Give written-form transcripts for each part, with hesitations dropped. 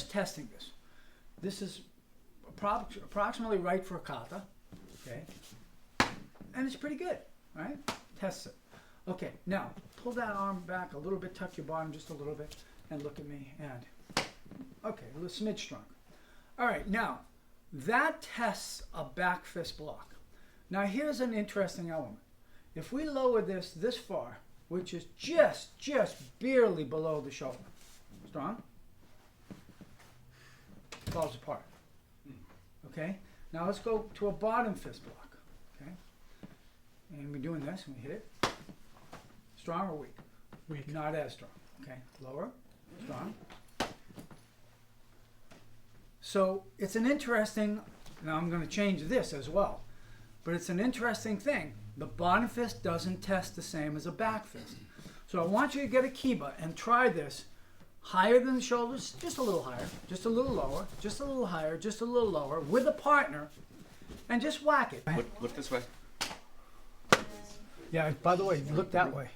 Testing this. This is approximately right for a kata, okay? And it's pretty good, right? Test it. Okay, now pull that arm back a little bit, tuck your bottom just a little bit, and look at me, and okay, a little smidge stronger. All right, now that tests a back fist block. Now here's an interesting element. If we lower this far, which is just barely below the shoulder, strong? Falls apart. Okay? Now let's go to a bottom fist block. Okay? And we're doing this and we hit it. Strong or weak? Weak. Not as strong. Okay? Lower. Strong. So it's an interesting, now I'm going to change this as well, but it's an interesting thing. The bottom fist doesn't test the same as a back fist. So I want you to get a kiba and try this. Higher than the shoulders, just a little higher, just a little lower, just a little higher, just a little lower, with a partner, and just whack it. Look this way. Yeah, by the way, look that way.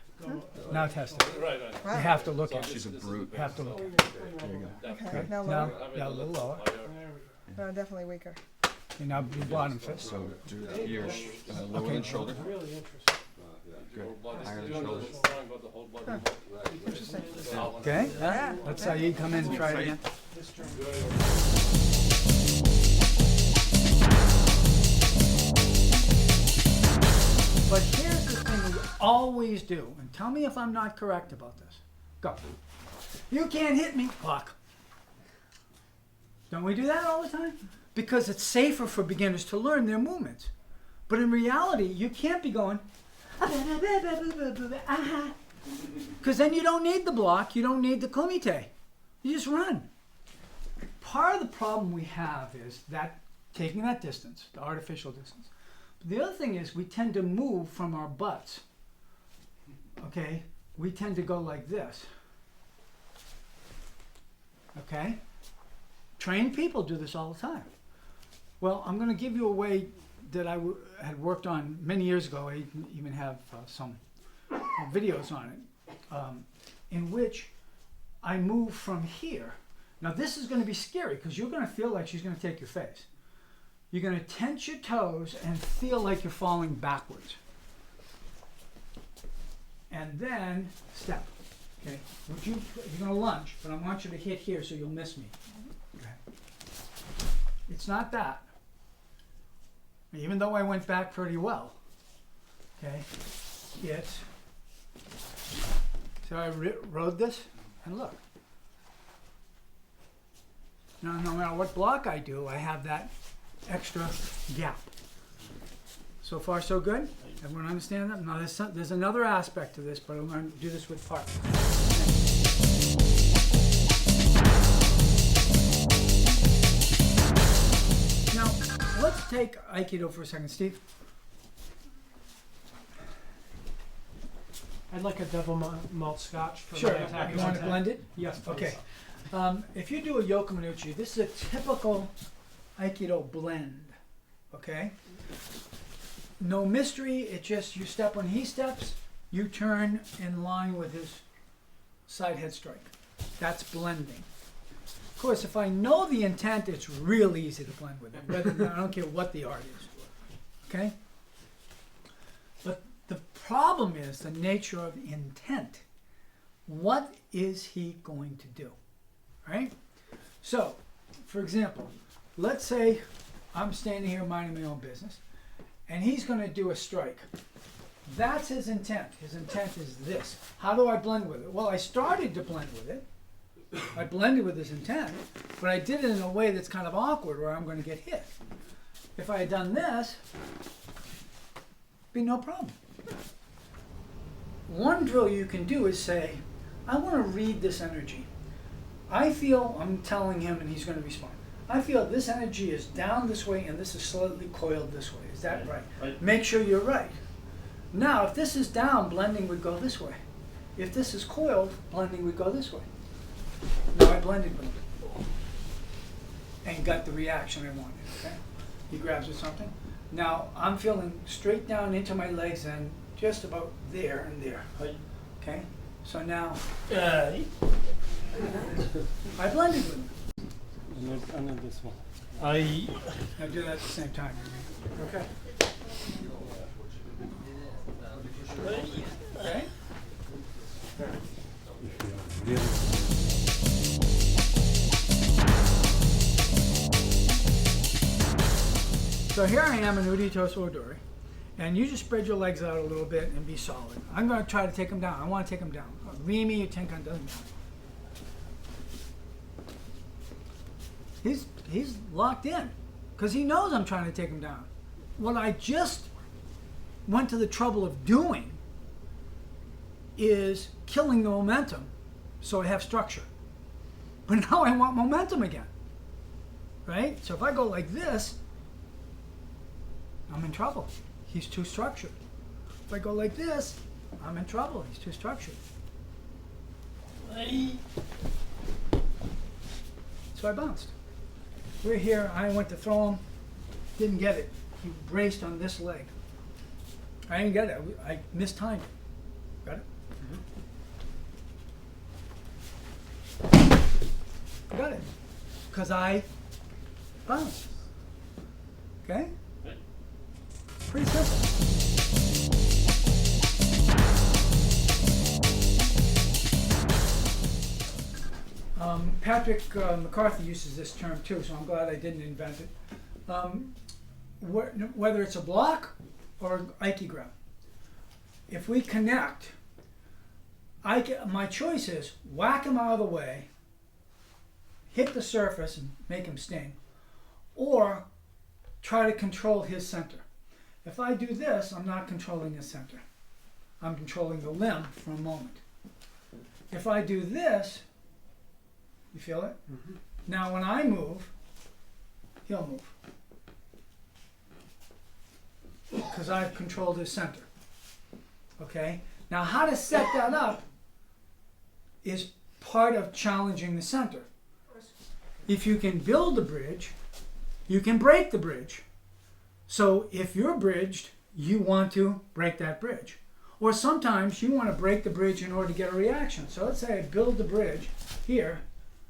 Now test it. Right. You have to look at it. She's a brute. You have to look at it. There you go. Okay, now Now, lower. yeah, a little lower. No, definitely weaker. And now be bottom fist. So do ears lower Okay. than shoulder. Really interesting. Good. Higher than shoulder. Interesting. Okay? Yeah. Let's how you come in and try it again. But here's the thing we always do, and tell me if I'm not correct about this. Go. You can't hit me. Fuck. Don't we do that all the time? Because it's safer for beginners to learn their movements. But in reality, you can't be going, because then you don't need the block, you don't need the kumite. You just run. Part of the problem we have is that taking that distance, the artificial distance. But the other thing is we tend to move from our butts. Okay? We tend to go like this. Okay? Trained people do this all the time. Well, I'm going to give you a way that I had worked on many years ago. I even have some videos on it, in which I move from here. Now this is going to be scary because you're going to feel like she's going to take your face. You're going to tense your toes and feel like you're falling backwards. And then step. Okay? You're going to lunge, but I want you to hit here so you'll miss me. Okay. It's not that. Even though I went back pretty well. Okay? It's, so I rode this, and look. Now, no matter what block I do, I have that extra gap. So far, so good? Everyone understand that? Now, there's another aspect to this, but I'm going to do this with partner. Now, let's take Aikido for a second, Steve. I'd like a double malt scotch for Sure. my attack. You want to blend it? Yes, please. Okay. If you do a yokomanuchi, this is a typical Aikido blend. Okay? No mystery. It's just you step when he steps, you turn in line with his side head strike. That's blending. Of course, if I know the intent, it's real easy to blend with it. I don't care what the art is. Okay? But the problem is the nature of intent. What is he going to do? Right? So, for example, let's say I'm standing here minding my own business, and he's going to do a strike. That's his intent. His intent is this. How do I blend with it? Well, I started to blend with it. I blended with his intent, but I did it in a way that's kind of awkward where I'm going to get hit. If I had done this, be no problem. One drill you can do is say, I want to read this energy. I feel, I'm telling him and he's going to respond. I feel this energy is down this way and this is slightly coiled this way. Is that right? Right. Make sure you're right. Now, if this is down, blending would go this way. If this is coiled, blending would go this way. Now I blended with him and got the reaction I wanted. Okay? He grabs at something. Now I'm feeling straight down into my legs and just about there and there. Okay? So now I blended with him. And then this one. Now do that at the same time. Okay? Okay? So here I am in Udito Odori, and you just spread your legs out a little bit and be solid. I'm going to try to take him down. I want to take him down. Rimi or Tenkan doesn't matter. He's locked in because he knows I'm trying to take him down. What I just went to the trouble of doing is killing the momentum so I have structure. But now I want momentum again, right? So if I go like this, I'm in trouble. He's too structured. If I go like this, I'm in trouble. He's too structured. So I bounced. We're here. I went to throw him. Didn't get it. He braced on this leg. I didn't get it. I mistimed it. Got it? Got it. Because I bounced. Okay? Pretty simple. Patrick McCarthy uses this term too, so I'm glad I didn't invent it. Whether it's a block or Aiki-gram, if we connect, my choice is whack him out of the way, hit the surface and make him sting, or try to control his center. If I do this, I'm not controlling his center. I'm controlling the limb for a moment. If I do this, you feel it? Mm-hmm. Now when I move, he'll move. Because I've controlled his center. Okay? Now how to set that up is part of challenging the center. If you can build a bridge, you can break the bridge. So if you're bridged, you want to break that bridge. Or sometimes you want to break the bridge in order to get a reaction. So let's say I build the bridge here,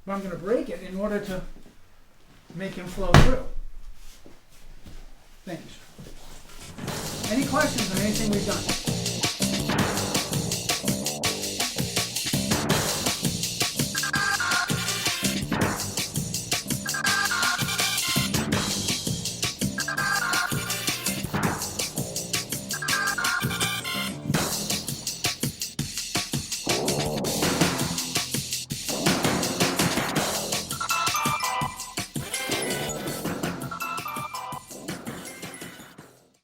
but I'm going to break it in order to make him flow through. Thank you, sir. Any questions on anything we've done?